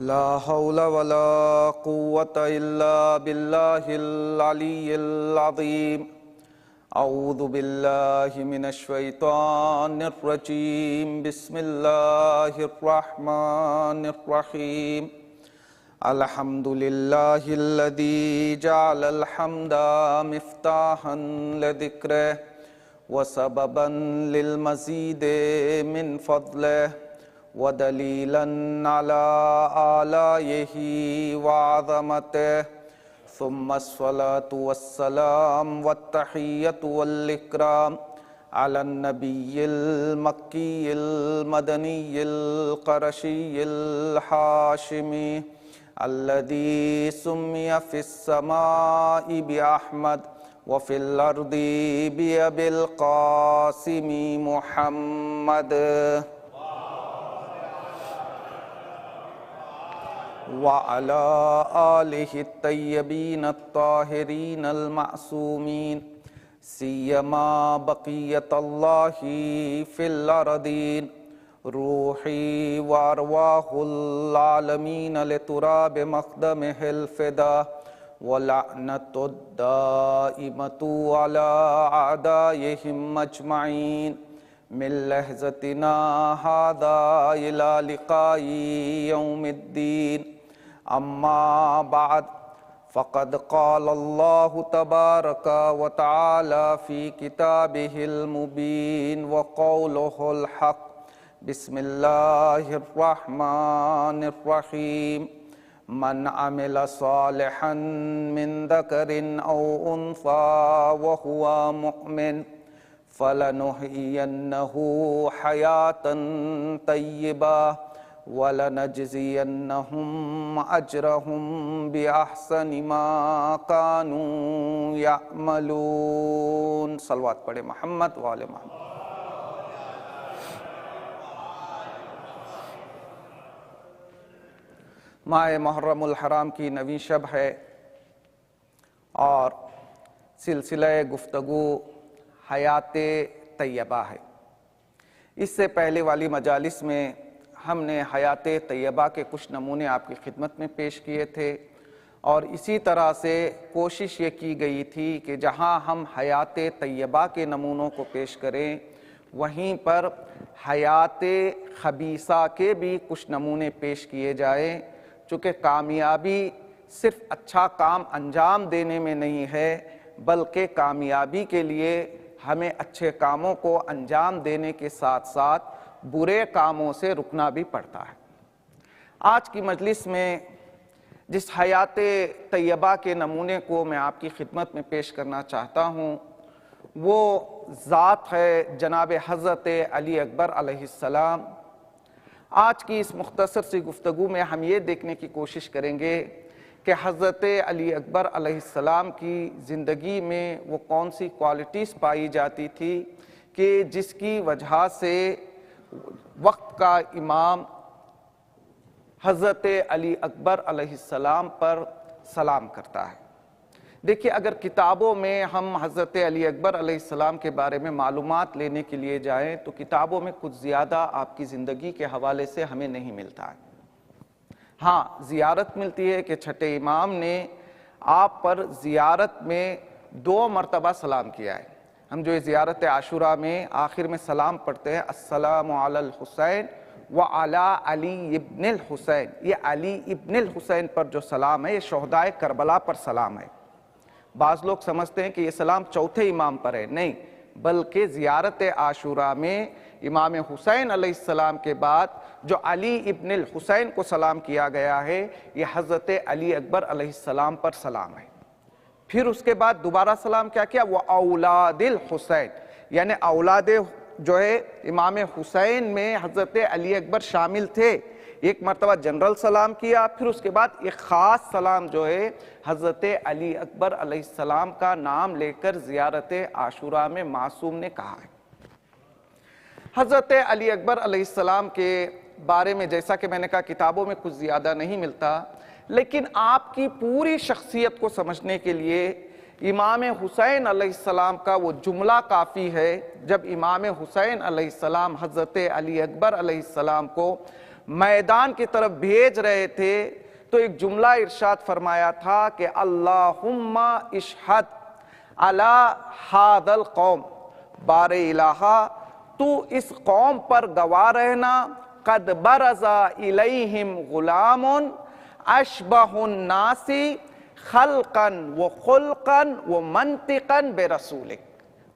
لا حول ولا قوة إلا بالله العلي العظيم أعوذ بالله من الشيطان الرجيم بسم الله الرحمن الرحيم الحمد لله الذي جعل الحمد مفتاحا لذكره وسببا للمزيد من فضله ودليلا على آلائه وعظمته ثم الصلاة والسلام والتحية والإكرام على النبي المكي المدني القرشي الحاشمي الذي سمي في السماء بأحمد وفي الأرض بأبي القاسم محمد وعلى آله الطيبين الطاهرين المعصومين سيما بقية الله في الأرضين روحي وأرواح العالمين لتراب مقدمه الفداء ولعنة الدائمة على أعدائهم أجمعين من لحظتنا هذا إلى لقاء يوم الدين أما بعد فقد قال الله تبارك وتعالى في كتابه المبين وقوله الحق بسم الله الرحمن الرحيم من عمل صالحا من ذكر أو أنثى وهو مؤمن فلنحيينه حياة طيبة ولنجزينهم أجرهم بأحسن ما كانوا يعملون صلوات پڑھے محمد وآل محمد ماہ محرم الحرام کی نویں شب ہے اور سلسلہ گفتگو حیات طیبہ ہے۔ اس سے پہلے والی مجالس میں ہم نے حیات طیبہ کے کچھ نمونے آپ کی خدمت میں پیش کیے تھے اور اسی طرح سے کوشش یہ کی گئی تھی کہ جہاں ہم حیات طیبہ کے نمونوں کو پیش کریں وہیں پر حیات خبیثہ کے بھی کچھ نمونے پیش کیے جائیں، چونکہ کامیابی صرف اچھا کام انجام دینے میں نہیں ہے بلکہ کامیابی کے لیے ہمیں اچھے کاموں کو انجام دینے کے ساتھ ساتھ برے کاموں سے رکنا بھی پڑتا ہے۔ آج کی مجلس میں جس حیات طیبہ کے نمونے کو میں آپ کی خدمت میں پیش کرنا چاہتا ہوں وہ ذات ہے جناب حضرت علی اکبر علیہ السلام۔ آج کی اس مختصر سی گفتگو میں ہم یہ دیکھنے کی کوشش کریں گے کہ حضرت علی اکبر علیہ السلام کی زندگی میں وہ کون سی کوالٹیز پائی جاتی تھی کہ جس کی وجہ سے وقت کا امام حضرت علی اکبر علیہ السلام پر سلام کرتا ہے۔ دیکھیے اگر کتابوں میں ہم حضرت علی اکبر علیہ السلام کے بارے میں معلومات لینے کے لیے جائیں تو کتابوں میں کچھ زیادہ آپ کی زندگی کے حوالے سے ہمیں نہیں ملتا ہے۔ ہاں زیارت ملتی ہے کہ چھٹے امام نے آپ پر زیارت میں 2 مرتبہ سلام کیا ہے۔ ہم جو زیارت عاشورہ میں آخر میں سلام پڑھتے ہیں السلام علی الحسین وعلی علی ابن الحسین، یہ علی ابن الحسین پر جو سلام ہے یہ شہدائے کربلا پر سلام ہے۔ بعض لوگ سمجھتے ہیں کہ یہ سلام چوتھے امام پر ہے، نہیں بلکہ زیارت عاشورہ میں امام حسین علیہ السلام کے بعد جو علی ابن الحسین کو سلام کیا گیا ہے یہ حضرت علی اکبر علیہ السلام پر سلام ہے۔ پھر اس کے بعد دوبارہ سلام کیا کیا وہ اولاد الحسین، یعنی اولاد جو ہے امام حسین میں حضرت علی اکبر شامل تھے، ایک مرتبہ جنرل سلام کیا، پھر اس کے بعد ایک خاص سلام جو ہے حضرت علی اکبر علیہ السلام کا نام لے کر زیارت عاشورہ میں معصوم نے کہا ہے۔ حضرت علی اکبر علیہ السلام کے بارے میں جیسا کہ میں نے کہا کتابوں میں کچھ زیادہ نہیں ملتا، لیکن آپ کی پوری شخصیت کو سمجھنے کے لیے امام حسین علیہ السلام کا وہ جملہ کافی ہے جب امام حسین علیہ السلام حضرت علی اکبر علیہ السلام کو میدان کی طرف بھیج رہے تھے تو ایک جملہ ارشاد فرمایا تھا کہ اللہم اشہد علی ھذا القوم، بار الہ تو اس قوم پر گواہ رہنا، قد برز الیہم غلام اشبہ الناس خلقا و خلقا و منطقا برسولک،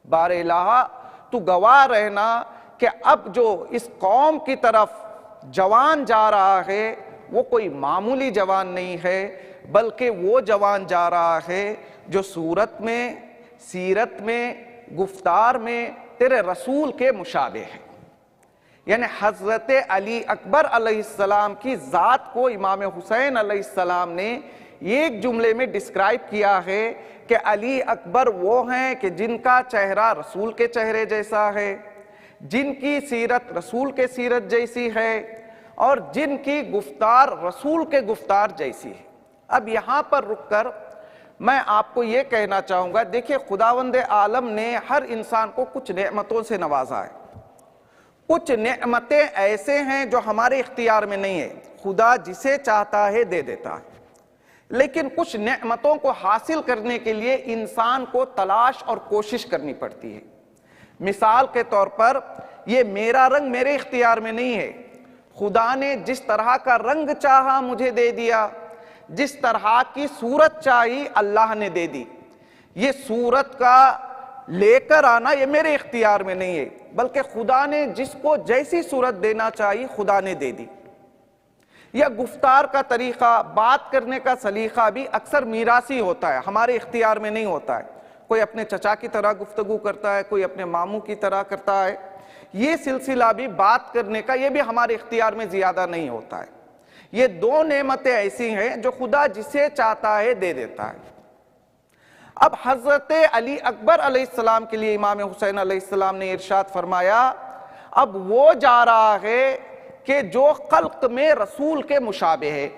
بار الہ تو گواہ رہنا کہ اب جو اس قوم کی طرف جوان جا رہا ہے وہ کوئی معمولی جوان نہیں ہے، بلکہ وہ جوان جا رہا ہے جو صورت میں، سیرت میں، گفتار میں تیرے رسول کے مشابہ ہے۔ یعنی حضرت علی اکبر علیہ السلام کی ذات کو امام حسین علیہ السلام نے ایک جملے میں ڈسکرائب کیا ہے کہ علی اکبر وہ ہیں کہ جن کا چہرہ رسول کے چہرے جیسا ہے، جن کی سیرت رسول کے سیرت جیسی ہے، اور جن کی گفتار رسول کے گفتار جیسی ہے۔ اب یہاں پر رک کر میں آپ کو یہ کہنا چاہوں گا، دیکھیں خداوند عالم نے ہر انسان کو کچھ نعمتوں سے نوازا ہے۔ کچھ نعمتیں ایسے ہیں جو ہمارے اختیار میں نہیں ہیں، خدا جسے چاہتا ہے دے دیتا ہے، لیکن کچھ نعمتوں کو حاصل کرنے کے لیے انسان کو تلاش اور کوشش کرنی پڑتی ہے۔ مثال کے طور پر یہ میرا رنگ میرے اختیار میں نہیں ہے، خدا نے جس طرح کا رنگ چاہا مجھے دے دیا، جس طرح کی صورت چاہی اللہ نے دے دی۔ یہ صورت کا لے کر آنا یہ میرے اختیار میں نہیں ہے، بلکہ خدا نے جس کو جیسی صورت دینا چاہی خدا نے دے دی۔ یا گفتار کا طریقہ، بات کرنے کا سلیقہ بھی اکثر میراثی ہوتا ہے، ہمارے اختیار میں نہیں ہوتا ہے۔ کوئی اپنے چچا کی طرح گفتگو کرتا ہے، کوئی اپنے ماموں کی طرح کرتا ہے۔ یہ سلسلہ بھی بات کرنے کا یہ بھی ہمارے اختیار میں زیادہ نہیں ہوتا ہے۔ یہ دو نعمتیں ایسی ہیں جو خدا جسے چاہتا ہے دے دیتا ہے۔ اب حضرت علی اکبر علیہ السلام کے لیے امام حسین علیہ السلام نے ارشاد فرمایا، اب وہ جا رہا ہے کہ جو خلق میں رسول کے مشابہ ہے،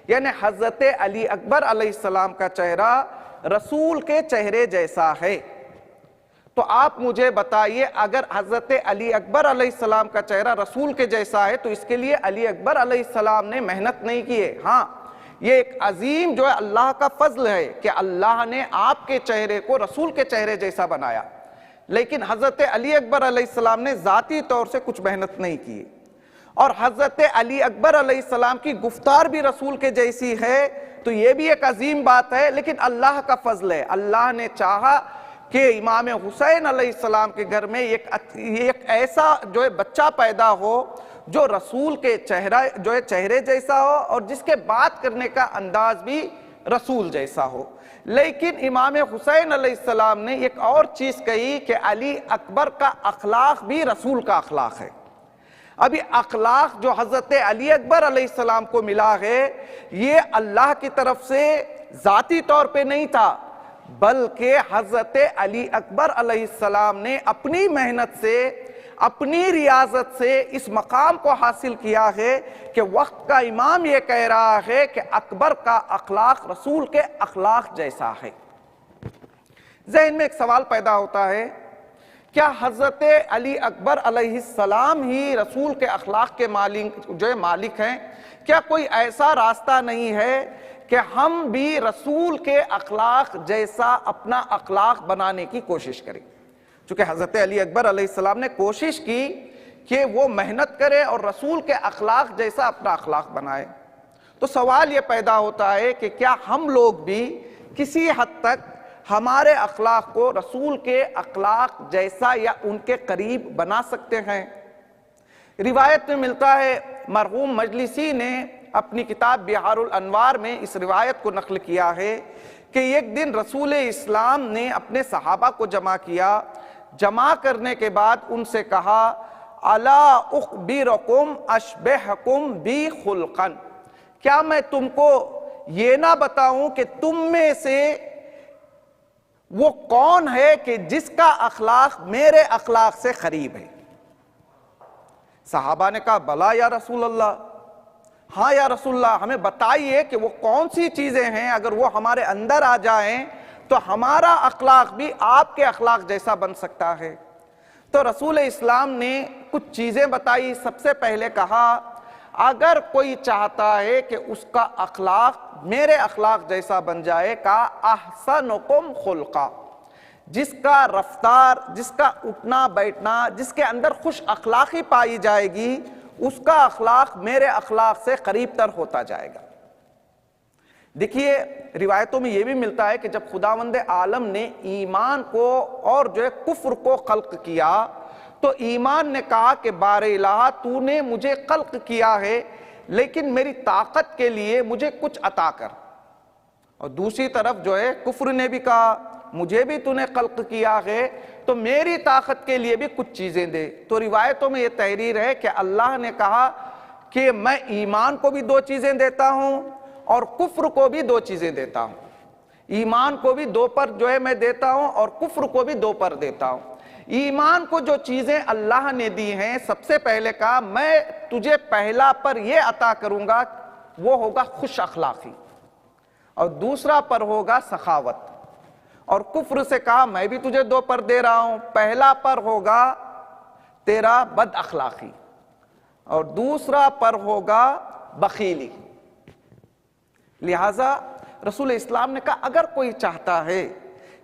یعنی حضرت علی اکبر علیہ السلام کا چہرہ رسول کے چہرے جیسا ہے۔ تو آپ مجھے بتائیے، اگر حضرت علی اکبر علیہ السلام کا چہرہ رسول کے جیسا ہے تو اس کے لیے علی اکبر علیہ السلام نے محنت نہیں کی ہے۔ ہاں، یہ ایک عظیم جو ہے اللہ کا فضل ہے کہ اللہ نے آپ کے چہرے کو رسول کے چہرے جیسا بنایا، لیکن حضرت علی اکبر علیہ السلام نے ذاتی طور سے کچھ محنت نہیں کی، اور حضرت علی اکبر علیہ السلام کی گفتار بھی رسول کے جیسی ہے، تو یہ بھی ایک عظیم بات ہے، لیکن اللہ کا فضل ہے۔ اللہ نے چاہا کہ امام حسین علیہ السلام کے گھر میں ایک ایسا جو ہے بچہ پیدا ہو جو رسول کے چہرے جیسا ہو، اور جس کے بات کرنے کا انداز بھی رسول جیسا ہو۔ لیکن امام حسین علیہ السلام نے ایک اور چیز کہی کہ علی اکبر کا اخلاق بھی رسول کا اخلاق ہے۔ ابھی اخلاق جو حضرت علی اکبر علیہ السلام کو ملا ہے، یہ اللہ کی طرف سے ذاتی طور پہ نہیں تھا، بلکہ حضرت علی اکبر علیہ السلام نے اپنی محنت سے، اپنی ریاضت سے اس مقام کو حاصل کیا ہے کہ وقت کا امام یہ کہہ رہا ہے کہ اکبر کا اخلاق رسول کے اخلاق جیسا ہے۔ ذہن میں ایک سوال پیدا ہوتا ہے، کیا حضرت علی اکبر علیہ السلام ہی رسول کے اخلاق کے مالک ہیں؟ کیا کوئی ایسا راستہ نہیں ہے کہ ہم بھی رسول کے اخلاق جیسا اپنا اخلاق بنانے کی کوشش کریں؟ چونکہ حضرت علی اکبر علیہ السلام نے کوشش کی کہ وہ محنت کرے اور رسول کے اخلاق جیسا اپنا اخلاق بنائے، تو سوال یہ پیدا ہوتا ہے کہ کیا ہم لوگ بھی کسی حد تک ہمارے اخلاق کو رسول کے اخلاق جیسا یا ان کے قریب بنا سکتے ہیں؟ روایت میں ملتا ہے، مرحوم مجلسی نے اپنی کتاب بحار الانوار میں اس روایت کو نقل کیا ہے کہ ایک دن رسول اسلام نے اپنے صحابہ کو جمع کیا، جمع کرنے کے بعد ان سے کہا، الا اخبرکم اشبہکم بی خلقا، کیا میں تم کو یہ نہ بتاؤں کہ تم میں سے وہ کون ہے کہ جس کا اخلاق میرے اخلاق سے قریب ہے؟ صحابہ نے کہا، بلا یا رسول اللہ، ہاں یا رسول اللہ، ہمیں بتائیے کہ وہ کون سی چیزیں ہیں، اگر وہ ہمارے اندر آ جائیں تو ہمارا اخلاق بھی آپ کے اخلاق جیسا بن سکتا ہے۔ تو رسول اسلام نے کچھ چیزیں بتائی۔ سب سے پہلے کہا، اگر کوئی چاہتا ہے کہ اس کا اخلاق میرے اخلاق جیسا بن جائے، کہا احسنکم خلقا، جس کا رفتار، جس کا اٹھنا بیٹھنا، جس کے اندر خوش اخلاقی پائی جائے گی، اس کا اخلاق میرے اخلاق سے قریب تر ہوتا جائے گا۔ دیکھیے روایتوں میں یہ بھی ملتا ہے کہ جب خداوند عالم نے ایمان کو اور کفر کو خلق کیا تو ایمان نے کہا کہ بار الہ تو نے مجھے خلق کیا ہے لیکن میری طاقت کے لیے مجھے کچھ عطا کر، اور دوسری طرف کفر نے بھی کہا مجھے بھی تو نے خلق کیا ہے تو میری طاقت کے لیے بھی کچھ چیزیں دے۔ تو روایتوں میں یہ تحریر ہے کہ اللہ نے کہا کہ میں ایمان کو بھی 2 چیزیں دیتا ہوں اور کفر کو بھی 2 چیزیں دیتا ہوں، ایمان کو بھی 2 پر میں دیتا ہوں اور کفر کو بھی 2 پر دیتا ہوں۔ ایمان کو جو چیزیں اللہ نے دی ہیں، سب سے پہلے کہا میں تجھے پہلا پر یہ عطا کروں گا، وہ ہوگا خوش اخلاقی، اور دوسرا پر ہوگا سخاوت، اور کفر سے کہا میں بھی تجھے 2 پر دے رہا ہوں، پہلا پر ہوگا تیرا بد اخلاقی اور دوسرا پر ہوگا بخیلی۔ لہٰذا رسول اسلام نے کہا اگر کوئی چاہتا ہے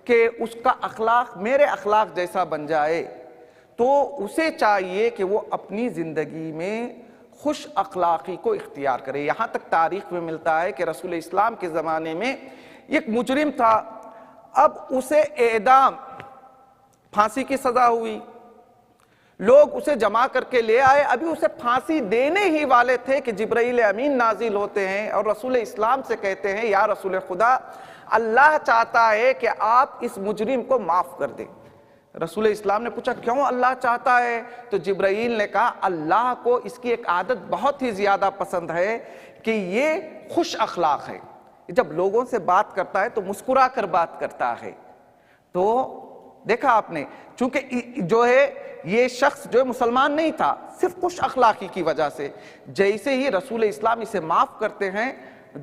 کہ اس کا اخلاق میرے اخلاق جیسا بن جائے تو اسے چاہیے کہ وہ اپنی زندگی میں خوش اخلاقی کو اختیار کرے۔ یہاں تک تاریخ میں ملتا ہے کہ رسول اسلام کے زمانے میں ایک مجرم تھا، اب اسے اعدام، پھانسی کی سزا ہوئی، لوگ اسے جمع کر کے لے آئے، ابھی اسے پھانسی دینے ہی والے تھے کہ جبرائیل امین نازل ہوتے ہیں اور رسول اسلام سے کہتے ہیں یا رسول خدا اللہ چاہتا ہے کہ آپ اس مجرم کو معاف کر دیں۔ رسول اسلام نے پوچھا کیوں اللہ چاہتا ہے؟ تو جبرائیل نے کہا اللہ کو اس کی ایک عادت بہت ہی زیادہ پسند ہے کہ یہ خوش اخلاق ہے، جب لوگوں سے بات کرتا ہے تو مسکرا کر بات کرتا ہے۔ تو دیکھا آپ نے چونکہ یہ شخص مسلمان نہیں تھا، صرف خوش اخلاقی کی وجہ سے جیسے ہی رسول اسلام اسے معاف کرتے ہیں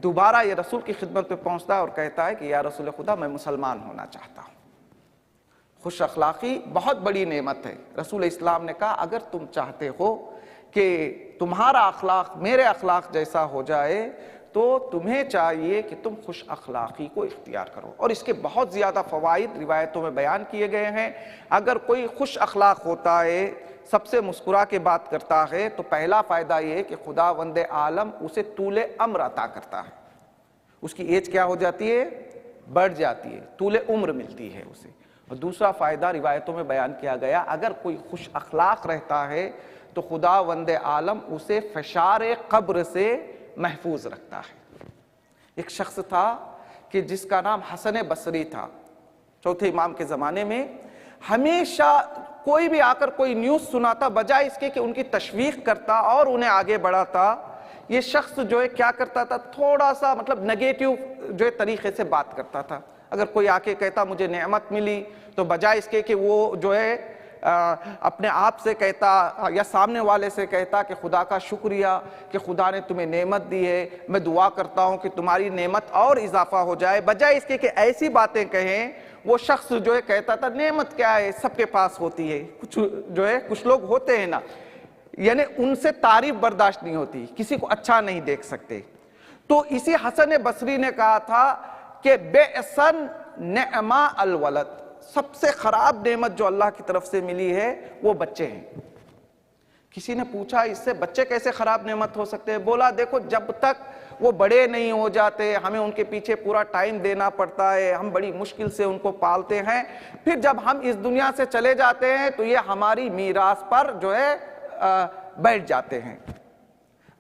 دوبارہ یہ رسول کی خدمت پہ پہنچتا ہے اور کہتا ہے کہ یا رسول خدا میں مسلمان ہونا چاہتا ہوں۔ خوش اخلاقی بہت بڑی نعمت ہے۔ رسول اسلام نے کہا اگر تم چاہتے ہو کہ تمہارا اخلاق میرے اخلاق جیسا ہو جائے تو تمہیں چاہیے کہ تم خوش اخلاقی کو اختیار کرو، اور اس کے بہت زیادہ فوائد روایتوں میں بیان کیے گئے ہیں۔ اگر کوئی خوش اخلاق ہوتا ہے، سب سے مسکرا کے بات کرتا ہے، تو پہلا فائدہ یہ ہے کہ خداوند عالم اسے طول عمر عطا کرتا ہے، اس کی ایج کیا ہو جاتی ہے؟ بڑھ جاتی ہے، طول عمر ملتی ہے اسے۔ اور دوسرا فائدہ روایتوں میں بیان کیا گیا اگر کوئی خوش اخلاق رہتا ہے تو خداوند عالم اسے فشار قبر سے محفوظ رکھتا ہے۔ ایک شخص تھا کہ جس کا نام حسن بصری تھا، چوتھے امام کے زمانے میں، ہمیشہ کوئی بھی آ کر کوئی نیوز سناتا بجائے اس کے کہ ان کی تشویق کرتا اور انہیں آگے بڑھاتا، یہ شخص کیا کرتا تھا تھوڑا سا نیگیٹو طریقے سے بات کرتا تھا۔ اگر کوئی آ کے کہتا مجھے نعمت ملی تو بجائے اس کے کہ وہ اپنے آپ سے کہتا یا سامنے والے سے کہتا کہ خدا کا شکریہ کہ خدا نے تمہیں نعمت دی ہے، میں دعا کرتا ہوں کہ تمہاری نعمت اور اضافہ ہو جائے، بجائے اس کے کہ ایسی باتیں کہیں، وہ شخص کہتا تھا نعمت کیا ہے، سب کے پاس ہوتی ہے، کچھ لوگ ہوتے ہیں نا، یعنی ان سے تعریف برداشت نہیں ہوتی، کسی کو اچھا نہیں دیکھ سکتے۔ تو اسی حسن بصری نے کہا تھا کہ بئسن نعما الولد، سب سے خراب نعمت جو اللہ کی طرف سے ملی ہے وہ بچے ہیں۔ کسی نے پوچھا اس سے بچے کیسے خراب نعمت ہو سکتے ہیں؟ بولا دیکھو جب تک وہ بڑے نہیں ہو جاتے ہمیں ان کے پیچھے پورا ٹائم دینا پڑتا ہے، ہم بڑی مشکل سے ان کو پالتے ہیں، پھر جب ہم اس دنیا سے چلے جاتے ہیں تو یہ ہماری میراث پر بیٹھ جاتے ہیں۔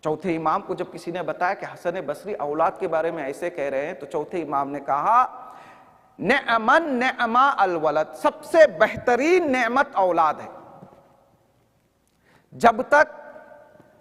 چوتھے امام کو جب کسی نے بتایا کہ حسن بصری اولاد کے بارے میں ایسے کہہ رہے ہیں تو چوتھے امام نے کہا نعمن نعما الولد، سب سے بہترین نعمت اولاد ہے۔ جب تک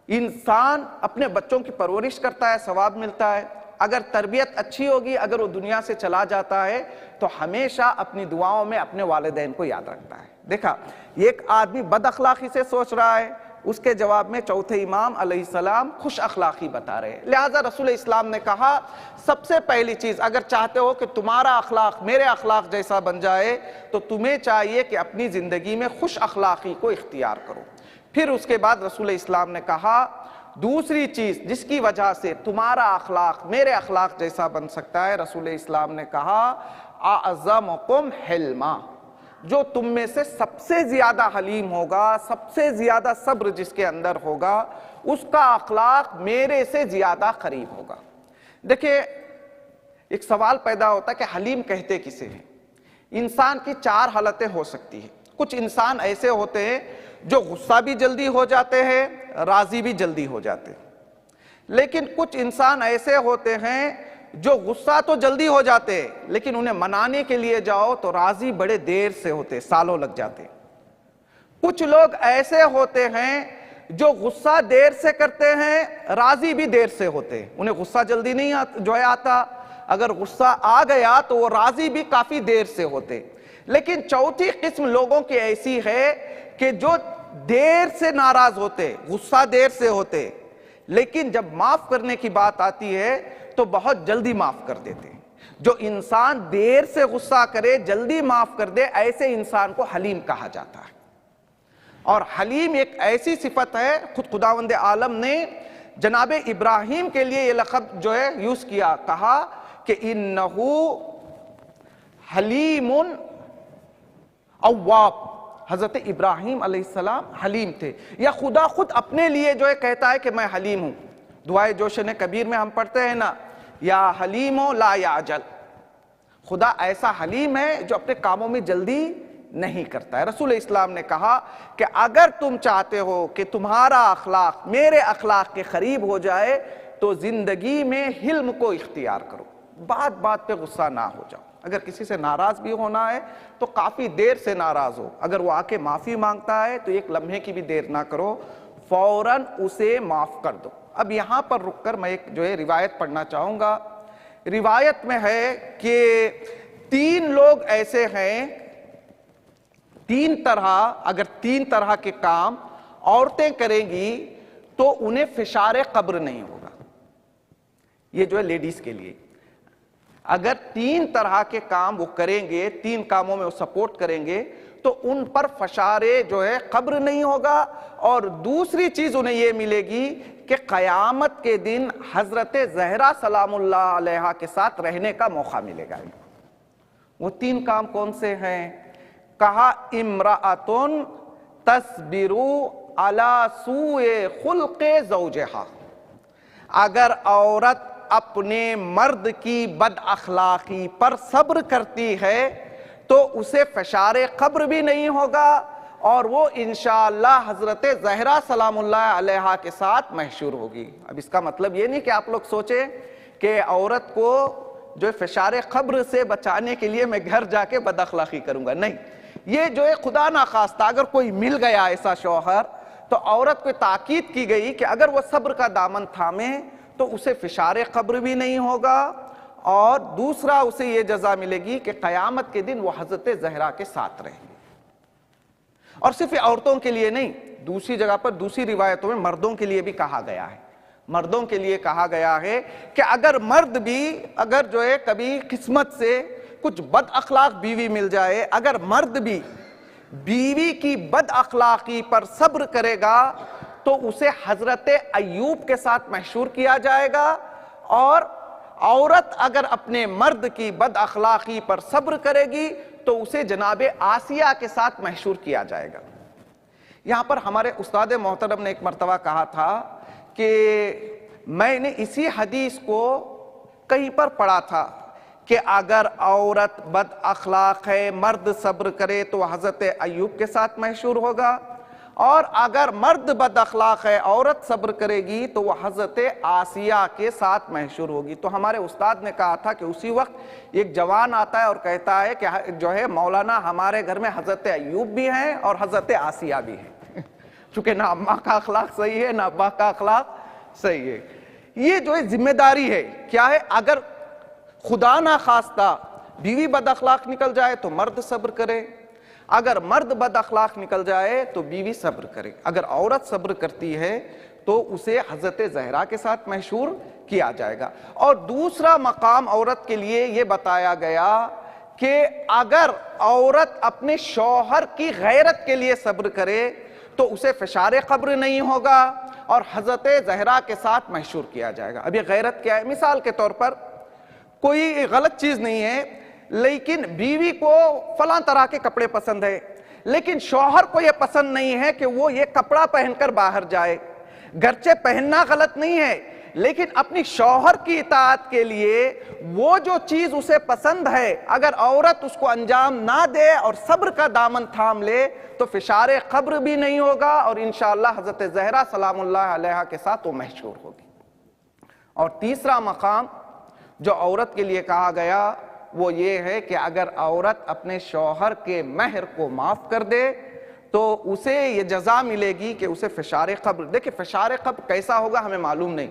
انسان اپنے بچوں کی پرورش کرتا ہے ثواب ملتا ہے، اگر تربیت اچھی ہوگی، اگر وہ دنیا سے چلا جاتا ہے تو ہمیشہ اپنی دعاؤں میں اپنے والدین کو یاد رکھتا ہے۔ دیکھا یہ ایک آدمی بد اخلاقی سے سوچ رہا ہے، اس کے جواب میں چوتھے امام علیہ السلام خوش اخلاقی بتا رہے ہیں۔ لہٰذا رسول اسلام نے کہا سب سے پہلی چیز اگر چاہتے ہو کہ تمہارا اخلاق میرے اخلاق جیسا بن جائے تو تمہیں چاہیے کہ اپنی زندگی میں خوش اخلاقی کو اختیار کرو۔ پھر اس کے بعد رسول اسلام نے کہا دوسری چیز جس کی وجہ سے تمہارا اخلاق میرے اخلاق جیسا بن سکتا ہے، رسول اسلام نے کہا اعظمکم حلما، جو تم میں سے سب سے زیادہ حلیم ہوگا، سب سے زیادہ صبر جس کے اندر ہوگا، اس کا اخلاق میرے سے زیادہ قریب ہوگا۔ دیکھیں ایک سوال پیدا ہوتا ہے کہ حلیم کہتے کسے ہیں؟ انسان کی چار حالتیں ہو سکتی ہیں۔ کچھ انسان ایسے ہوتے ہیں جو غصہ بھی جلدی ہو جاتے ہیں، راضی بھی جلدی ہو جاتے ہیں، لیکن کچھ انسان ایسے ہوتے ہیں جو غصہ تو جلدی ہو جاتے ہیں لیکن انہیں منانے کے لیے جاؤ تو راضی بڑے دیر سے ہوتے، سالوں لگ جاتے۔ کچھ لوگ ایسے ہوتے ہیں جو غصہ دیر سے کرتے ہیں، راضی بھی دیر سے ہوتے، انہیں غصہ جلدی نہیں آتا، اگر غصہ آ گیا تو وہ راضی بھی کافی دیر سے ہوتے۔ لیکن چوتھی قسم لوگوں کی ایسی ہے کہ جو دیر سے ناراض ہوتے، غصہ دیر سے ہوتے، لیکن جب معاف کرنے کی بات آتی ہے تو بہت جلدی معاف کر دیتے۔ جو انسان دیر سے غصہ کرے، جلدی معاف کر دے، ایسے انسان کو حلیم کہا جاتا ہے۔ اور حلیم ایک ایسی صفت ہے، خود خداوند عالم نے جناب ابراہیم کے لیے یہ لقب جو ہے یوز کیا، کہا کہ انہو حلیم اواب، حضرت ابراہیم علیہ السلام حلیم تھے، یا خدا خود اپنے لیے جو ہے کہتا ہے کہ میں حلیم ہوں۔ دعائے جوشن کبیر میں ہم پڑھتے ہیں نا، یا حلیم لا یعجل، خدا ایسا حلیم ہے جو اپنے کاموں میں جلدی نہیں کرتا ہے۔ رسول اسلام نے کہا کہ اگر تم چاہتے ہو کہ تمہارا اخلاق میرے اخلاق کے قریب ہو جائے تو زندگی میں حلم کو اختیار کرو، بات بات پہ غصہ نہ ہو جاؤ۔ اگر کسی سے ناراض بھی ہونا ہے تو کافی دیر سے ناراض ہو، اگر وہ آ کے معافی مانگتا ہے تو ایک لمحے کی بھی دیر نہ کرو، فوراً اسے معاف کر دو۔ اب یہاں پر رک کر میں ایک جو ہے روایت پڑھنا چاہوں گا۔ روایت میں ہے کہ 3 لوگ ایسے ہیں، 3 طرح، اگر 3 طرح کے کام عورتیں کریں گی تو انہیں فشار قبر نہیں ہوگا۔ یہ جو ہے لیڈیز کے لیے، اگر 3 طرح کے کام وہ کریں گے، 3 کاموں میں وہ سپورٹ کریں گے تو ان پر فشار جو ہے قبر نہیں ہوگا، اور دوسری چیز انہیں یہ ملے گی کہ قیامت کے دن حضرت زہرا سلام اللہ علیہا کے ساتھ رہنے کا موقع ملے گا۔ وہ 3 کام کون سے ہیں؟ کہا امرأۃن تصبر علی سوء خلق زوجہا، اگر عورت اپنے مرد کی بد اخلاقی پر صبر کرتی ہے تو اسے فشار قبر بھی نہیں ہوگا، اور وہ انشاءاللہ حضرت زہرا سلام اللہ علیہا کے ساتھ محشور ہوگی۔ اب اس کا مطلب یہ نہیں کہ آپ لوگ سوچیں کہ عورت کو جو فشار قبر سے بچانے کے لیے میں گھر جا کے بد اخلاقی کروں گا، نہیں، یہ جو ہے خدا نخواستہ اگر کوئی مل گیا ایسا شوہر تو عورت کو تاکید کی گئی کہ اگر وہ صبر کا دامن تھامے تو اسے فشار قبر بھی نہیں ہوگا، اور دوسرا اسے یہ جزا ملے گی کہ قیامت کے دن وہ حضرت زہرا کے ساتھ رہیں گے۔ اور صرف عورتوں کے لیے نہیں، دوسری جگہ پر دوسری روایتوں میں مردوں کے لیے بھی کہا گیا ہے۔ مردوں کے لیے کہا گیا ہے کہ اگر مرد بھی اگر جو ہے کبھی قسمت سے کچھ بد اخلاق بیوی مل جائے، اگر مرد بھی بیوی کی بد اخلاقی پر صبر کرے گا تو اسے حضرت ایوب کے ساتھ محشور کیا جائے گا، اور عورت اگر اپنے مرد کی بد اخلاقی پر صبر کرے گی تو اسے جناب آسیہ کے ساتھ محشور کیا جائے گا۔ یہاں پر ہمارے استاد محترم نے ایک مرتبہ کہا تھا کہ میں نے اسی حدیث کو کہیں پر پڑھا تھا کہ اگر عورت بد اخلاق ہے، مرد صبر کرے تو حضرت ایوب کے ساتھ محشور ہوگا، اور اگر مرد بد اخلاق ہے، عورت صبر کرے گی تو وہ حضرت آسیہ کے ساتھ محشور ہوگی۔ تو ہمارے استاد نے کہا تھا کہ اسی وقت ایک جوان آتا ہے اور کہتا ہے کہ جو ہے مولانا ہمارے گھر میں حضرت ایوب بھی ہیں اور حضرت آسیہ بھی ہیں، چونکہ نہ اماں کا اخلاق صحیح ہے نہ ابا کا اخلاق صحیح ہے۔ یہ جو ہے ذمہ داری ہے، کیا ہے؟ اگر خدا نہ خواستہ بیوی بد اخلاق نکل جائے تو مرد صبر کرے، اگر مرد بد اخلاق نکل جائے تو بیوی صبر کرے۔ اگر عورت صبر کرتی ہے تو اسے حضرت زہرا کے ساتھ محشور کیا جائے گا۔ اور دوسرا مقام عورت کے لیے یہ بتایا گیا کہ اگر عورت اپنے شوہر کی غیرت کے لیے صبر کرے تو اسے فشار قبر نہیں ہوگا، اور حضرت زہرا کے ساتھ محشور کیا جائے گا۔ اب یہ غیرت کیا ہے؟ مثال کے طور پر کوئی غلط چیز نہیں ہے، لیکن بیوی کو فلاں طرح کے کپڑے پسند ہے، لیکن شوہر کو یہ پسند نہیں ہے کہ وہ یہ کپڑا پہن کر باہر جائے۔ گرچہ پہننا غلط نہیں ہے، لیکن اپنی شوہر کی اطاعت کے لیے وہ جو چیز اسے پسند ہے اگر عورت اس کو انجام نہ دے اور صبر کا دامن تھام لے تو فشار قبر بھی نہیں ہوگا، اور انشاءاللہ حضرت زہرا سلام اللہ علیہا کے ساتھ وہ محشور ہوگی۔ اور تیسرا مقام جو عورت کے لیے کہا گیا وہ یہ ہے کہ اگر عورت اپنے شوہر کے مہر کو معاف کر دے تو اسے یہ جزا ملے گی کہ اسے فشار قبر، دیکھیں فشار قبر کیسا ہوگا ہمیں معلوم نہیں،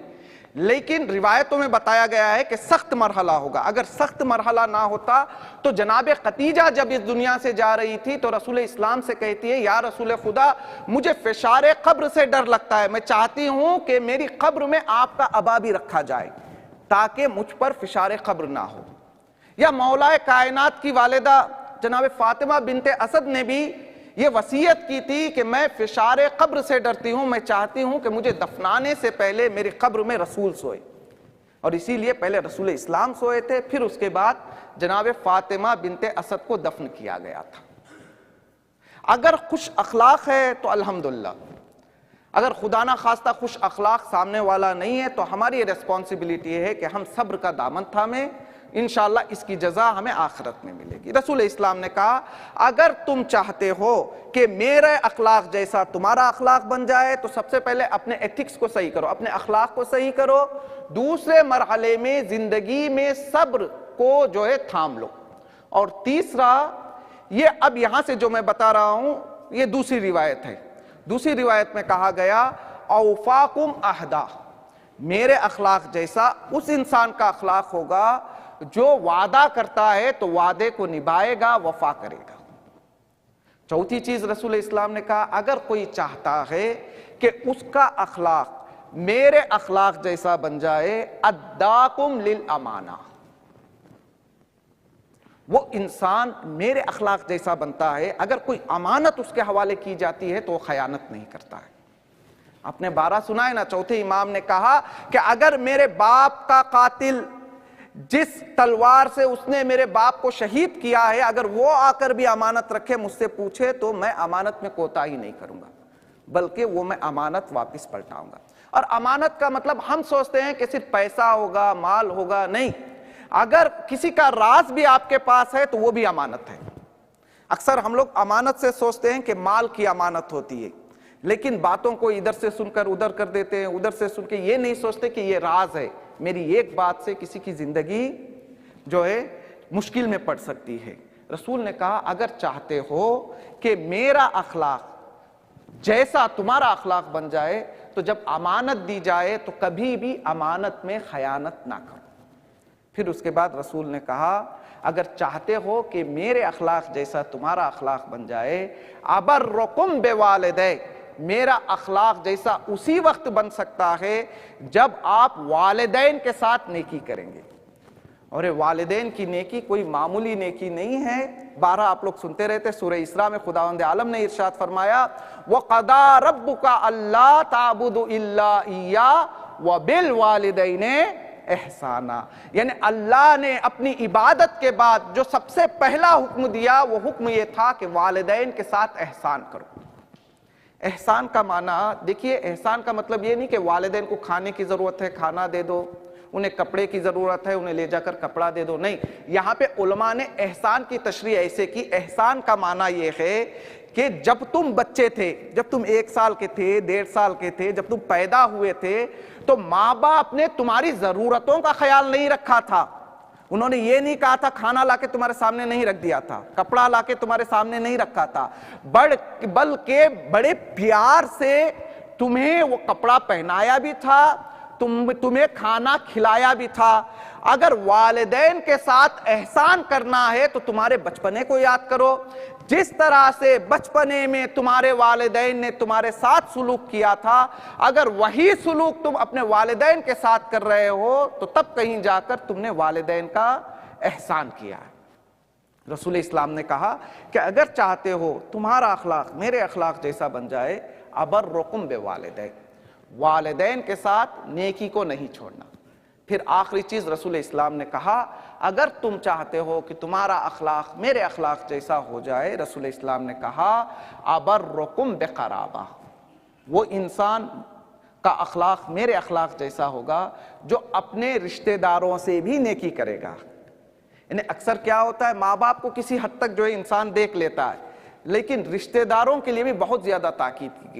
لیکن روایتوں میں بتایا گیا ہے کہ سخت مرحلہ ہوگا۔ اگر سخت مرحلہ نہ ہوتا تو جناب خدیجہ جب اس دنیا سے جا رہی تھی تو رسول اسلام سے کہتی ہے یا رسول خدا مجھے فشار قبر سے ڈر لگتا ہے، میں چاہتی ہوں کہ میری قبر میں آپ کا عبا بھی رکھا جائے تاکہ مجھ پر فشار قبر نہ ہو۔ یا مولا کائنات کی والدہ جناب فاطمہ بنت اسد نے بھی یہ وصیت کی تھی کہ میں فشار قبر سے ڈرتی ہوں، میں چاہتی ہوں کہ مجھے دفنانے سے پہلے میری قبر میں رسول سوئے، اور اسی لیے پہلے رسول اسلام سوئے تھے، پھر اس کے بعد جناب فاطمہ بنت اسد کو دفن کیا گیا تھا۔ اگر خوش اخلاق ہے تو الحمدللہ، اگر خدا نہ خواستہ خوش اخلاق سامنے والا نہیں ہے تو ہماری ریسپانسبلٹی یہ ہے کہ ہم صبر کا دامن تھامیں، انشاءاللہ اس کی جزا ہمیں آخرت میں ملے گی۔ رسول اسلام نے کہا اگر تم چاہتے ہو کہ میرے اخلاق جیسا تمہارا اخلاق بن جائے تو سب سے پہلے اپنے ایتھکس کو صحیح کرو، اپنے اخلاق کو صحیح کرو، دوسرے مرحلے میں زندگی میں صبر کو جو ہے تھام لو، اور تیسرا یہ اب یہاں سے جو میں بتا رہا ہوں یہ دوسری روایت ہے، دوسری روایت میں کہا گیا اوفاکم عہدا، میرے اخلاق جیسا اس انسان کا اخلاق ہوگا جو وعدہ کرتا ہے تو وعدے کو نبھائے گا، وفا کرے گا۔ چوتھی چیز رسول اسلام نے کہا اگر کوئی چاہتا ہے کہ اس کا اخلاق میرے اخلاق جیسا بن جائے اداکم للامانہ، وہ انسان میرے اخلاق جیسا بنتا ہے، اگر کوئی امانت اس کے حوالے کی جاتی ہے تو وہ خیانت نہیں کرتا ہے۔ آپ نے 12 سنا ہے نا، چوتھے امام نے کہا کہ اگر میرے باپ کا قاتل جس تلوار سے اس نے میرے باپ کو شہید کیا ہے اگر وہ آ کر بھی امانت رکھے مجھ سے پوچھے تو میں امانت میں کوتاہی نہیں کروں گا، بلکہ وہ میں امانت واپس پلٹاؤں گا۔ اور امانت کا مطلب ہم سوچتے ہیں کہ صرف پیسہ ہوگا، مال ہوگا، نہیں، اگر کسی کا راز بھی آپ کے پاس ہے تو وہ بھی امانت ہے۔ اکثر ہم لوگ امانت سے سوچتے ہیں کہ مال کی امانت ہوتی ہے، لیکن باتوں کو ادھر سے سن کر ادھر کر دیتے ہیں، ادھر سے سن کے یہ نہیں سوچتے کہ یہ راز ہے، میری ایک بات سے کسی کی زندگی جو ہے مشکل میں پڑ سکتی ہے۔ رسول نے کہا اگر چاہتے ہو کہ میرا اخلاق جیسا تمہارا اخلاق بن جائے تو جب امانت دی جائے تو کبھی بھی امانت میں خیانت نہ کرو۔ پھر اس کے بعد رسول نے کہا اگر چاہتے ہو کہ میرے اخلاق جیسا تمہارا اخلاق بن جائے ابرکم بوالدی، میرا اخلاق جیسا اسی وقت بن سکتا ہے جب آپ والدین کے ساتھ نیکی کریں گے، اور والدین کی نیکی کوئی معمولی نیکی نہیں ہے۔ 12 آپ لوگ سنتے رہتے، سورہ اسراء میں خداوند عالم نے ارشاد فرمایا وَقَضَىٰ رَبُّكَ أَلَّا تَعْبُدُوا إِلَّا إِيَّاهُ وَبِالْوَالِدَيْنِ احسانا، یعنی اللہ نے اپنی عبادت کے بعد جو سب سے پہلا حکم دیا وہ حکم یہ تھا کہ والدین کے ساتھ احسان کرو۔ احسان کا معنی دیکھیے، احسان کا مطلب یہ نہیں کہ والدین کو کھانے کی ضرورت ہے کھانا دے دو، انہیں کپڑے کی ضرورت ہے انہیں لے جا کر کپڑا دے دو، نہیں، یہاں پہ علماء نے احسان کی تشریح ایسے کی، احسان کا معنی یہ ہے کہ جب تم بچے تھے، جب تم 1 سال کے تھے، 1.5 سال کے تھے، جب تم پیدا ہوئے تھے تو ماں باپ نے تمہاری ضرورتوں کا خیال نہیں رکھا تھا، انہوں نے یہ نہیں کہا تھا کھانا لا کے تمہارے سامنے نہیں رکھ دیا تھا، کپڑا لا کے تمہارے سامنے نہیں رکھا تھا، بلکہ بڑے پیار سے تمہیں وہ کپڑا پہنایا بھی تھا، تمہیں کھانا کھلایا بھی تھا۔ اگر والدین کے ساتھ احسان کرنا ہے تو تمہارے بچپنے کو یاد کرو، جس طرح سے بچپنے میں تمہارے والدین نے تمہارے ساتھ سلوک کیا تھا، اگر وہی سلوک تم اپنے والدین کے ساتھ کر رہے ہو تو تب کہیں جا کر تم نے والدین کا احسان کیا ہے۔ رسول اسلام نے کہا کہ اگر چاہتے ہو تمہارا اخلاق میرے اخلاق جیسا بن جائے ابرکم بوالدین، والدین کے ساتھ نیکی کو نہیں چھوڑنا۔ پھر آخری چیز رسول اسلام نے کہا اگر تم چاہتے ہو کہ تمہارا اخلاق میرے اخلاق جیسا ہو جائے، رسول اسلام نے کہا ابرکم بقرابہ، وہ انسان کا اخلاق میرے اخلاق جیسا ہوگا جو اپنے رشتہ داروں سے بھی نیکی کرے گا۔ یعنی اکثر کیا ہوتا ہے، ماں باپ کو کسی حد تک انسان دیکھ لیتا ہے، لیکن رشتہ داروں کے لیے بھی بہت زیادہ تاکید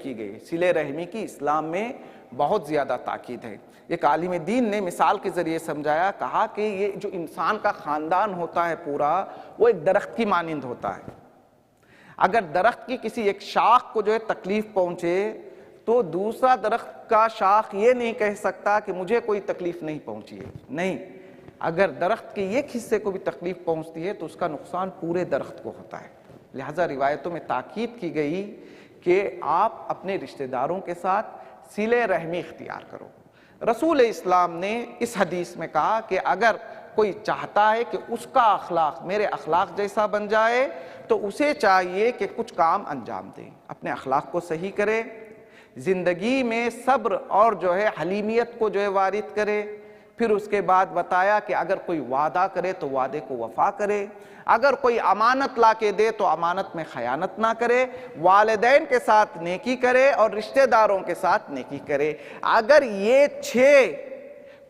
کی گئی، صلہ رحمی کی اسلام میں بہت زیادہ تاکید ہے۔ ایک عالم دین نے مثال کے ذریعے سمجھایا، کہا کہ یہ جو انسان کا خاندان ہوتا ہے پورا، وہ ایک درخت کی مانند ہوتا ہے۔ اگر درخت کی کسی ایک شاخ کو تکلیف پہنچے تو دوسرا درخت کا شاخ یہ نہیں کہہ سکتا کہ مجھے کوئی تکلیف نہیں پہنچی ہے، نہیں، اگر درخت کے ایک حصے کو بھی تکلیف پہنچتی ہے تو اس کا نقصان پورے درخت کو ہوتا ہے۔ لہٰذا روایتوں میں تاکید کی گئی کہ آپ اپنے رشتہ داروں کے ساتھ صلہ رحمی اختیار کرو۔ رسول اسلام نے اس حدیث میں کہا کہ اگر کوئی چاہتا ہے کہ اس کا اخلاق میرے اخلاق جیسا بن جائے تو اسے چاہیے کہ کچھ کام انجام دے، اپنے اخلاق کو صحیح کرے، زندگی میں صبر اور حلیمیت کو وارد کرے۔ پھر اس کے بعد بتایا کہ اگر کوئی وعدہ کرے تو وعدے کو وفا کرے، اگر کوئی امانت لا کے دے تو امانت میں خیانت نہ کرے، والدین کے ساتھ نیکی کرے اور رشتہ داروں کے ساتھ نیکی کرے۔ اگر یہ 6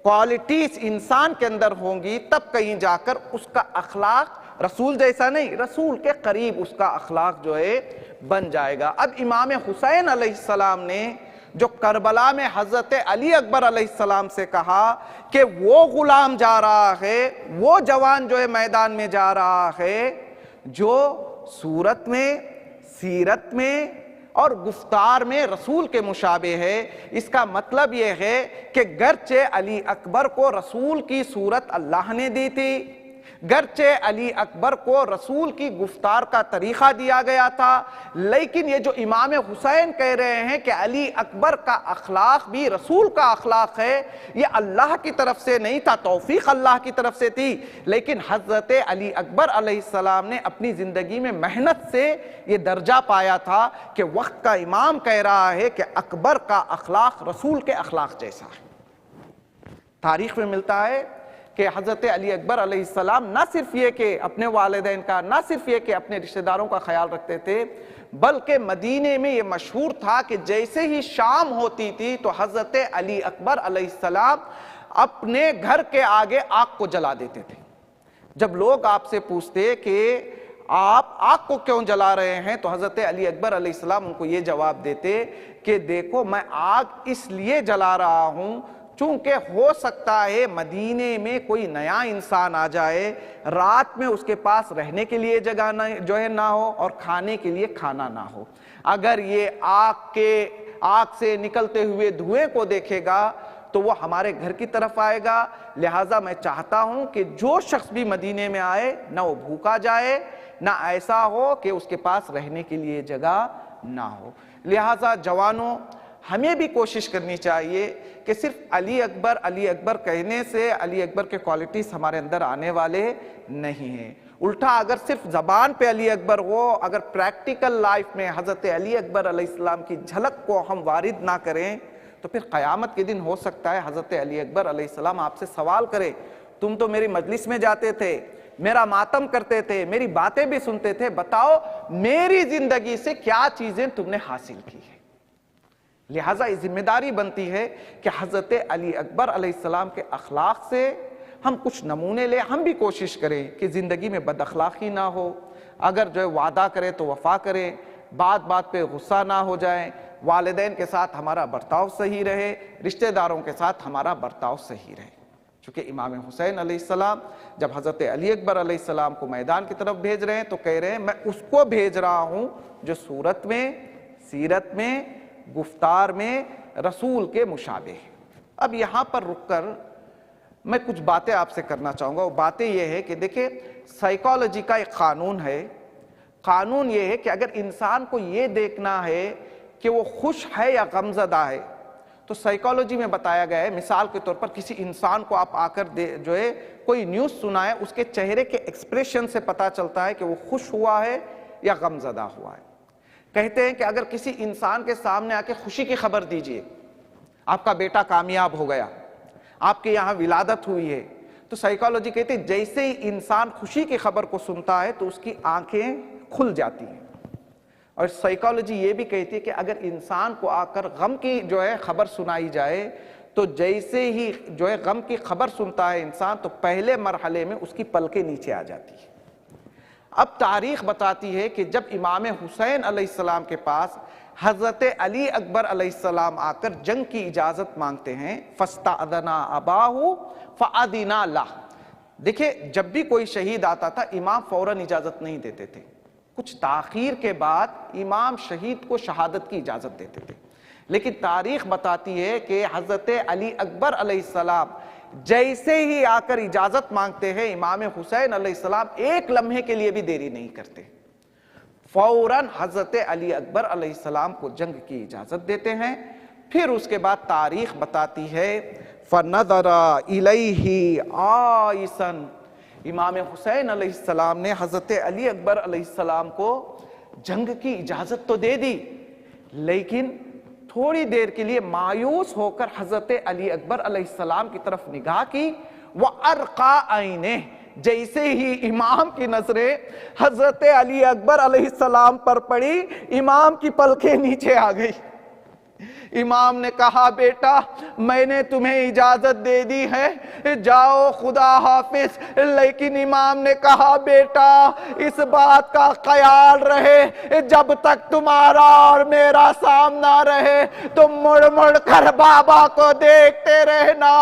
کوالٹیز انسان کے اندر ہوں گی تب کہیں جا کر اس کا اخلاق رسول جیسا نہیں، رسول کے قریب اس کا اخلاق بن جائے گا۔ اب امام حسین علیہ السلام نے جو کربلا میں حضرت علی اکبر علیہ السلام سے کہا کہ وہ غلام جا رہا ہے، وہ جوان میدان میں جا رہا ہے جو صورت میں، سیرت میں اور گفتار میں رسول کے مشابہ ہے، اس کا مطلب یہ ہے کہ گرچہ علی اکبر کو رسول کی صورت اللہ نے دی تھی، گرچہ علی اکبر کو رسول کی گفتار کا طریقہ دیا گیا تھا، لیکن یہ جو امام حسین کہہ رہے ہیں کہ علی اکبر کا اخلاق بھی رسول کا اخلاق ہے، یہ اللہ کی طرف سے نہیں تھا، توفیق اللہ کی طرف سے تھی، لیکن حضرت علی اکبر علیہ السلام نے اپنی زندگی میں محنت سے یہ درجہ پایا تھا کہ وقت کا امام کہہ رہا ہے کہ اکبر کا اخلاق رسول کے اخلاق جیسا ہے۔ تاریخ میں ملتا ہے کہ حضرت علی اکبر علیہ السلام نہ صرف یہ کہ اپنے والدین کا، نہ صرف یہ کہ اپنے رشتہ داروں کا خیال رکھتے تھے، بلکہ مدینے میں یہ مشہور تھا کہ جیسے ہی شام ہوتی تھی تو حضرت علی اکبر علیہ السلام اپنے گھر کے آگے آگ کو جلا دیتے تھے۔ جب لوگ آپ سے پوچھتے کہ آپ آگ کو کیوں جلا رہے ہیں تو حضرت علی اکبر علیہ السلام ان کو یہ جواب دیتے کہ دیکھو میں آگ اس لیے جلا رہا ہوں چونکہ ہو سکتا ہے مدینے میں کوئی نیا انسان آ جائے، رات میں اس کے پاس رہنے کے لیے جگہ نہ ہو اور کھانے کے لیے کھانا نہ ہو، اگر یہ آگ سے نکلتے ہوئے دھوئیں کو دیکھے گا تو وہ ہمارے گھر کی طرف آئے گا، لہٰذا میں چاہتا ہوں کہ جو شخص بھی مدینے میں آئے نہ وہ بھوکا جائے، نہ ایسا ہو کہ اس کے پاس رہنے کے لیے جگہ نہ ہو۔ لہٰذا جوانوں، ہمیں بھی کوشش کرنی چاہیے کہ صرف علی اکبر کہنے سے علی اکبر کے کوالٹیز ہمارے اندر آنے والے نہیں ہیں، الٹا اگر صرف زبان پہ علی اکبر ہو، اگر پریکٹیکل لائف میں حضرت علی اکبر علیہ السلام کی جھلک کو ہم وارد نہ کریں تو پھر قیامت کے دن ہو سکتا ہے حضرت علی اکبر علیہ السلام آپ سے سوال کرے، تم تو میری مجلس میں جاتے تھے، میرا ماتم کرتے تھے، میری باتیں بھی سنتے تھے، بتاؤ میری زندگی سے کیا چیزیں تم نے حاصل کی ہیں۔ لہٰذا یہ ذمہ داری بنتی ہے کہ حضرت علی اکبر علیہ السلام کے اخلاق سے ہم کچھ نمونے لیں، ہم بھی کوشش کریں کہ زندگی میں بد اخلاقی نہ ہو، اگر وعدہ کرے تو وفا کریں، بات بات پہ غصہ نہ ہو جائیں، والدین کے ساتھ ہمارا برتاؤ صحیح رہے، رشتہ داروں کے ساتھ ہمارا برتاؤ صحیح رہے۔ چونکہ امام حسین علیہ السلام جب حضرت علی اکبر علیہ السلام کو میدان کی طرف بھیج رہے ہیں تو کہہ رہے ہیں میں اس کو بھیج رہا ہوں جو صورت میں، سیرت میں، گفتار میں رسول کے مشابہ ہے۔ اب یہاں پر رک کر میں کچھ باتیں آپ سے کرنا چاہوں گا، وہ باتیں یہ ہے کہ دیکھیں سائیکالوجی کا ایک قانون ہے، قانون یہ ہے کہ اگر انسان کو یہ دیکھنا ہے کہ وہ خوش ہے یا غمزدہ ہے تو سائیکالوجی میں بتایا گیا ہے، مثال کے طور پر کسی انسان کو آپ آ کر کوئی نیوز سنائے، اس کے چہرے کے ایکسپریشن سے پتا چلتا ہے کہ وہ خوش ہوا ہے یا غمزدہ ہوا ہے۔ کہتے ہیں کہ اگر کسی انسان کے سامنے آ کے خوشی کی خبر دیجئے، آپ کا بیٹا کامیاب ہو گیا، آپ کے یہاں ولادت ہوئی ہے، تو سائیکالوجی کہتے ہیں جیسے ہی انسان خوشی کی خبر کو سنتا ہے تو اس کی آنکھیں کھل جاتی ہیں۔ اور سائیکالوجی یہ بھی کہتی ہے کہ اگر انسان کو آ کر غم کی خبر سنائی جائے تو جیسے ہی غم کی خبر سنتا ہے انسان تو پہلے مرحلے میں اس کی پلکیں نیچے آ جاتی ہے۔ اب تاریخ بتاتی ہے کہ جب امام حسین علیہ السلام کے پاس حضرت علی اکبر علیہ السلام آ کر جنگ کی اجازت مانگتے ہیں، فَاسْتَأْذَنَا أَبَاهُ فَأَذِنَا لَهُ۔ دیکھیں جب بھی کوئی شہید آتا تھا امام فوراً اجازت نہیں دیتے تھے، کچھ تاخیر کے بعد امام شہید کو شہادت کی اجازت دیتے تھے، لیکن تاریخ بتاتی ہے کہ حضرت علی اکبر علیہ السلام جیسے ہی آ کر اجازت مانگتے ہیں امام حسین علیہ السلام ایک لمحے کے لیے بھی دیری نہیں کرتے، فوراً حضرت علی اکبر علیہ السلام کو جنگ کی اجازت دیتے ہیں۔ پھر اس کے بعد تاریخ بتاتی ہے فَنَظَرَ إِلَيْهِ عَائِسًا، امام حسین علیہ السلام نے حضرت علی اکبر علیہ السلام کو جنگ کی اجازت تو دے دی، لیکن تھوڑی دیر کے لیے مایوس ہو کر حضرت علی اکبر علیہ السلام کی طرف نگاہ کی، وَأَرْقَى عَيْنِهِ، جیسے ہی امام کی نظریں حضرت علی اکبر علیہ السلام پر پڑی امام کی پلکیں نیچے آ گئی۔ امام نے کہا بیٹا میں نے تمہیں اجازت دے دی ہے، جاؤ خدا حافظ، لیکن امام نے کہا بیٹا اس بات کا خیال رہے جب تک تمہارا اور میرا سامنا رہے تم مڑ مڑ کر بابا کو دیکھتے رہنا۔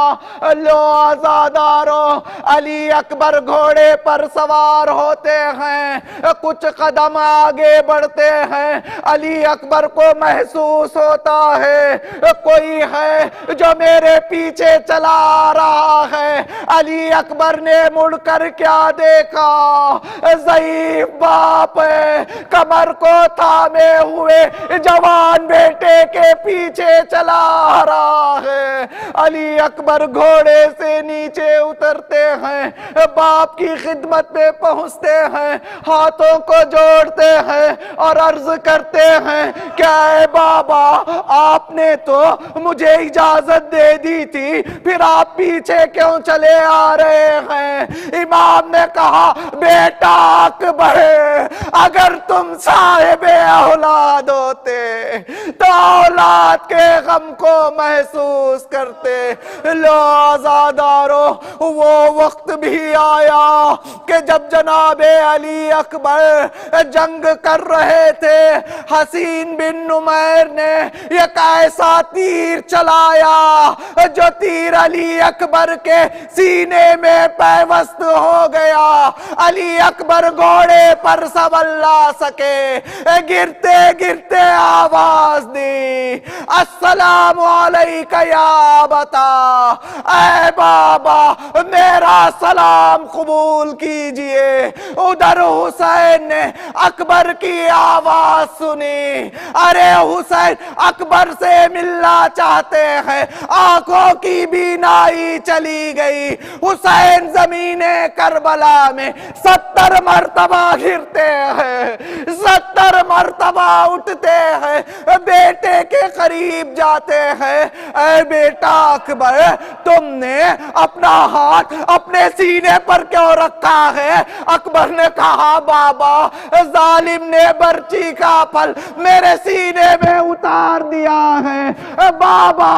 لو آزادارو، علی اکبر گھوڑے پر سوار ہوتے ہیں، کچھ قدم آگے بڑھتے ہیں، علی اکبر کو محسوس ہوتا ہے کوئی ہے جو میرے پیچھے چلا آ رہا ہے۔ علی اکبر نے مڑ کر کیا دیکھا، ضعیف باپ ہے، کمر کو تھامے ہوئے جوان بیٹے کے پیچھے چلا آ رہا ہے۔ علی اکبر گھوڑے سے نیچے اترتے ہیں، باپ کی خدمت میں پہنچتے ہیں، ہاتھوں کو جوڑتے ہیں اور عرض کرتے ہیں کیا اے بابا آپ نے تو مجھے اجازت دے دی تھی، پھر آپ پیچھے کیوں چلے آ رہے ہیں؟ امام نے کہا بیٹا اکبر اگر تم صاحب اولاد ہوتے تو اولاد کے غم کو محسوس کرتے۔ لو آزادارو، وہ وقت بھی آیا کہ جب جناب علی اکبر جنگ کر رہے تھے، حسین بن نمیر نے ایک ایسا تیر چلایا جو تیر علی اکبر کے سینے میں پیوست ہو گیا۔ علی اکبر گھوڑے پر سنبھل نہ سکے، گرتے گرتے آواز دی السلام علیکہ یا بتا، اے بابا میرا سلام قبول کیجئے۔ ادھر حسین نے اکبر کی آواز سنی، ارے حسین اکبر سے ملنا چاہتے ہیں، آنکھوں کی بینائی چلی گئی۔ حسین زمین کربلا میں 70 مرتبہ گرتے ہیں، 70 مرتبہ اٹھتے ہیں، بیٹے کے قریب جاتے ہیں، اے بیٹا اکبر تم نے اپنا ہاتھ اپنے سینے پر کیوں رکھا ہے؟ اکبر نے کہا بابا ظالم نے برچی کا پھل میرے سینے میں اتار دیا ہے، بابا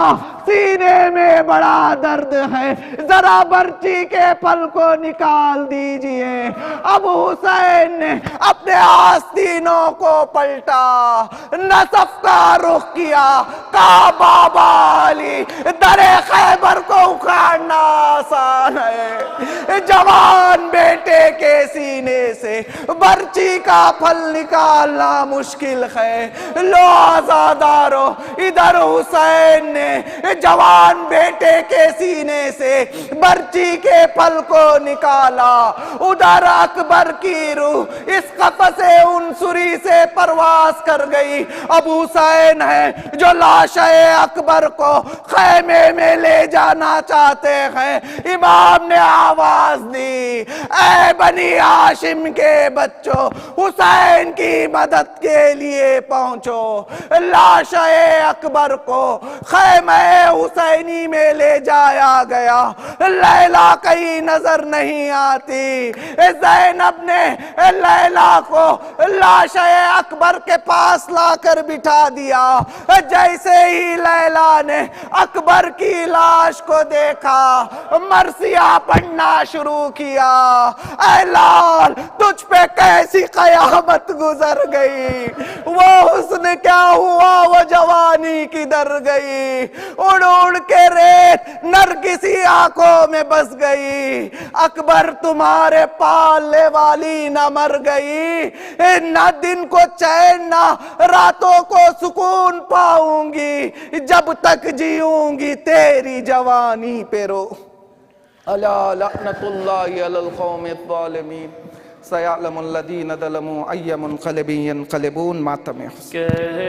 سینے میں بڑا درد ہے، ذرا برچی کے پھل کو نکال دیجئے۔ اب حسین نے اپنے آستینوں کو پلٹا، نصف کا رخ کیا، کہا بابا علی در خیبر کو اکھاڑنا آسان ہے، جوان بیٹے کے سینے سے برچی کا پھل نکالنا مشکل ہے۔ لو آزادارو، ادھر حسین نے جوان بیٹے کے سینے سے برچی کے پھل کو نکالا، ادھر اکبر کی روح اس قفس عنصری سے پرواز کر گئی۔ اب حسین ہے جو لاش اکبر کو خیمے میں لے جانا چاہتے ہیں۔ امام نے آواز دی اے بنی ہاشم کے بچوں حسین کی مدد کے لیے پہنچو. لاش اکبر کو خیمہ حسینی میں لے جایا گیا. لیلا کہیں نظر نہیں آتی. زینب نے لیلا کو لاش اکبر کے پاس لا کر بٹھا دیا. جیسے ہی لیلا نے اکبر کی لاش کو دیکھا مرثیہ پڑھنا شروع کیا. اے لال تجھ پہ کیسی قیامت گزر گئی. وہ حسن کیا ہوا وہ جوانی کدھر گئی. اڑ اڑ کے ریت نرگسی آنکھوں میں بس گئی. اکبر تمہارے پالنے والی نہ مر گئی. نہ دن کو چین نہ راتوں کو سکون پاؤں گی. جب تک جیوں گی تیری جوانی پہ رو. الا لعنت اللہ علی القوم الظالمین. سیعلم الذین ظلموا ای منقلب ینقلبون. ماتم حسین.